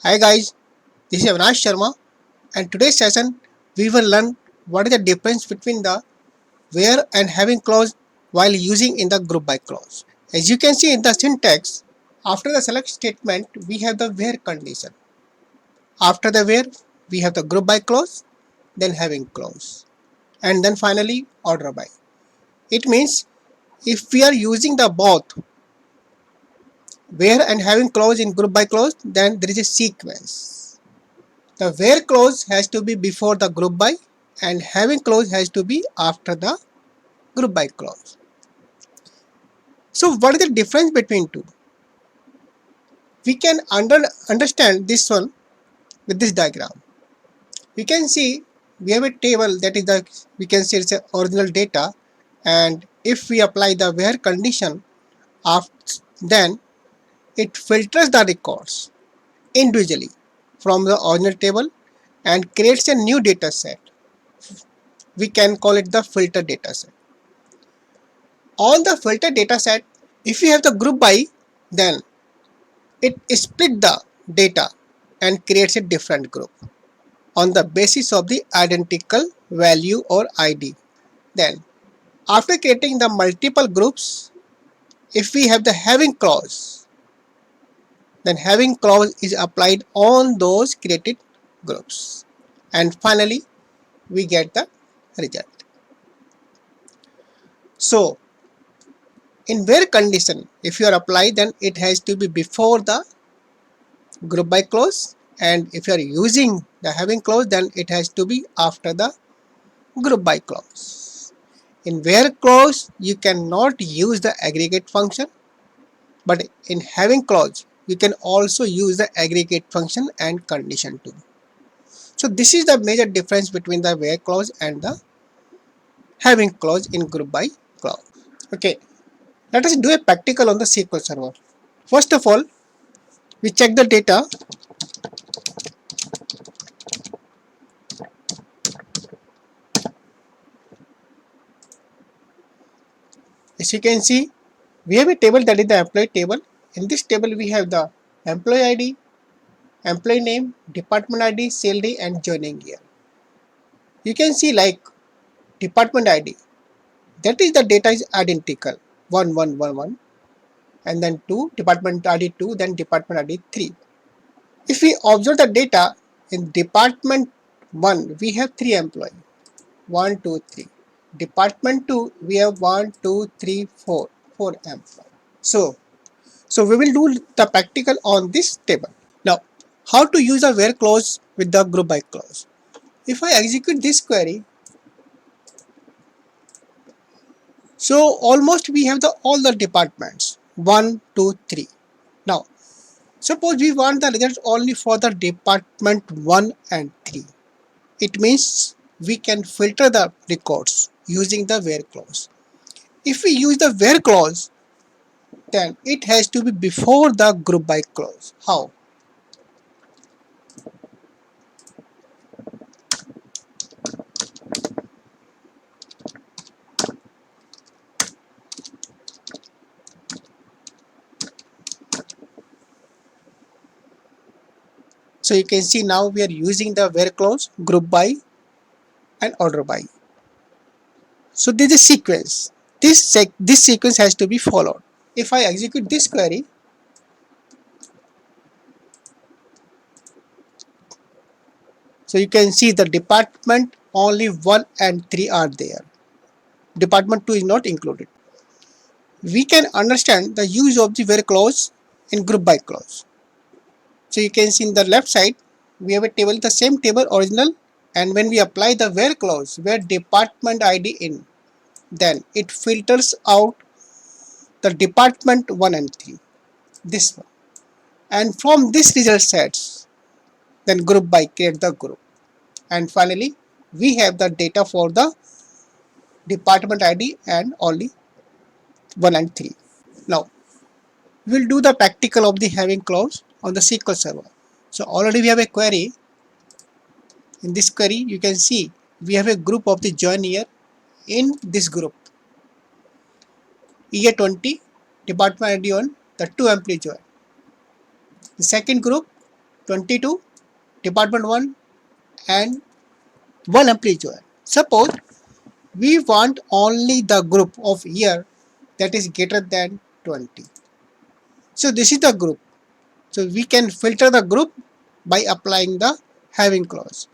Hi guys, this is Avinash Sharma, and today's session we will learn what is the difference between the where and having clause while using in the group by clause. As you can see in the syntax, after the select statement we have the where condition. After the where we have the group by clause, then having clause, and then finally order by. It means if we are using the both where and having clause in group by clause, then there is a sequence. The where clause has to be before the group by and having clause has to be after the group by clause. So what is the difference between two? We can understand this one with this diagram. We can see we have a table that is the we can see it's a original data, and if we apply the where condition after, then it filters the records individually from the original table and creates a new data set. We can call it the filter data set. On the filter data set, if we have the group by, then it split the data and creates a different group on the basis of the identical value or ID. Then after creating the multiple groups, if we have the having clause, then having clause is applied on those created groups, and finally we get the result. So in where condition, if you are applied, then it has to be before the group by clause, and if you are using the having clause, then it has to be after the group by clause. In where clause you cannot use the aggregate function, but in having clause you can also use the aggregate function and condition too. So this is the major difference between the where clause and the having clause in group by clause. Okay, let us do a practical on the SQL Server. First of all, we check the data. As you can see, we have a table that is the employee table. In this table we have the employee ID, employee name, department ID, salary and joining year. You can see like department ID, that is the data is identical 1111, and then 2 department ID 2, then department ID 3. If we observe the data in department 1 we have 3 employees, 1 2 3. Department 2 we have 1 2 3 4 employees. So we will do the practical on this table. Now, how to use a where clause with the group by clause? If I execute this query, so almost we have the all the departments 1 2 3. Now, suppose we want the results only for the department 1 and 3. It means we can filter the records using the where clause. If we use the where clause, then it has to be before the group by clause. How? So you can see now we are using the where clause, group by and order by. So there is a sequence. This sequence has to be followed. If I execute this query, so you can see the department only 1 and 3 are there. Department 2 is not included. We can understand the use of the where clause in group by clause. So you can see in the left side, we have a table, the same table original, and when we apply the where clause, where department ID in, then it filters out the department 1 and 3, this one. And from this result sets, then group by create the group. And finally, we have the data for the department ID and only 1 and 3. Now, we'll do the practical of the having clause on the SQL Server. So already we have a query. In this query, you can see we have a group of the join year. In this group, year 20, department ID 1, the 2 employee join. The second group, 22, department 1 and 1 employee join. Suppose we want only the group of year that is greater than 20. So this is the group. So we can filter the group by applying the having clause.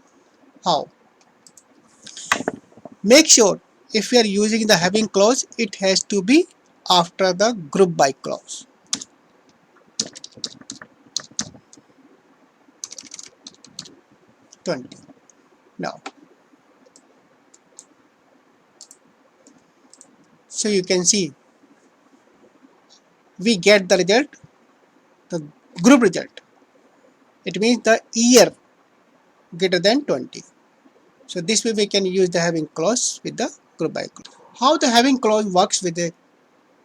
How? Make sure if we are using the having clause, it has to be after the group by clause. Now, so you can see we get the result, the group result. It means the year greater than 20. So this way we can use the having clause with the group by clause. How the having clause works with the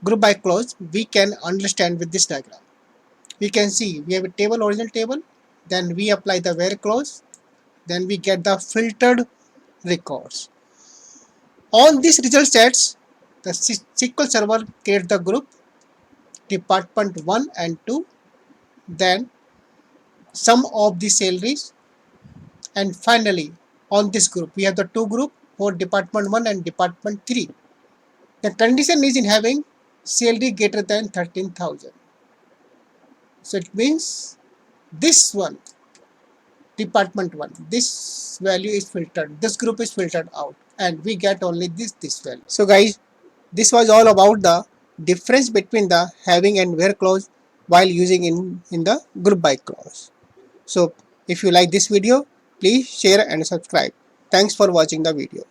group by clause, we can understand with this diagram. We can see we have a table, original table, then we apply the where clause, then we get the filtered records. On this result sets, the SQL server creates the group department 1 and 2, then sum of the salaries, and finally on this group we have the two group for department 1 and department 3. The condition is in having salary greater than 13,000. So it means this one, department 1, this value is filtered, this group is filtered out, and we get only this value. So guys, this was all about the difference between the having and where clause while using in the group by clause. So if you like this video, please share and subscribe. Thanks for watching the video.